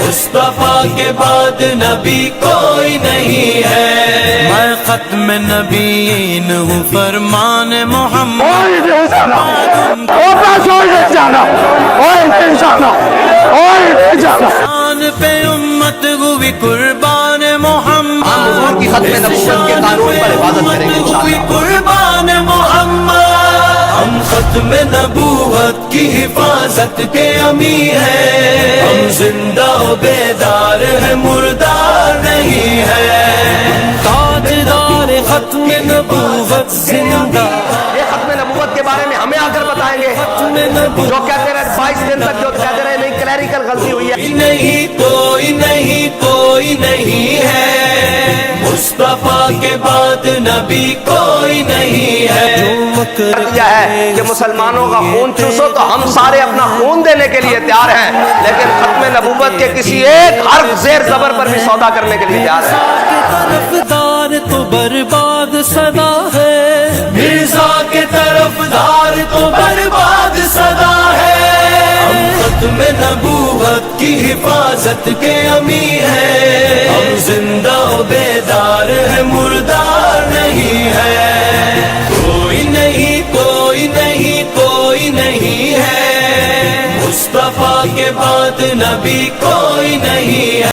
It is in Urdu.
مصطفیٰ کے بعد نبی کوئی نہیں ہے، میں ختم نبیین ہوں فرمان محمد، شان پہ امت ہوئی قربان محمد، ہم حضور کی ختم نبوت کے قانون پر عبادت کریں گے انشاءاللہ۔ قربان محمد، ہم ختم نبوت کی حفاظت کے امی ہیں، ہم زندہ و بیدار ہیں مردار نہیں ہے، تاجدار ختم نبوت زندہ، یہ ختم نبوت کے بارے میں ہمیں آ کر بتائیں گے، جو کہتے رہے 22 دن تک جو کہتے رہے نہیں کلیریکل غلطی ہوئی ہے، نہیں کوئی نہیں کوئی نہیں ہے، مصطفیٰ کے بعد نبی کوئی نہیں ہے، دیا ہے کہ مسلمانوں کا خون چوسو تو ہم سارے اپنا خون دینے کے لیے تیار ہیں، لیکن ختم نبوت کے کسی ایک حرف زیر زبر پر بھی سودا کرنے کے لیے تیار ہیں۔ طرفدار تو برباد صدا ہے، مرزا کے طرفدار تو برباد صدا ہے، ہم ختم نبوت کی حفاظت کے امی ہیں، ہم زندہ و بیدار ہیں مردار نہیں ہے، کوئی نہیں کوئی نہیں کوئی نہیں ہے، مصطفیٰ کے بعد نبی کوئی نہیں ہے۔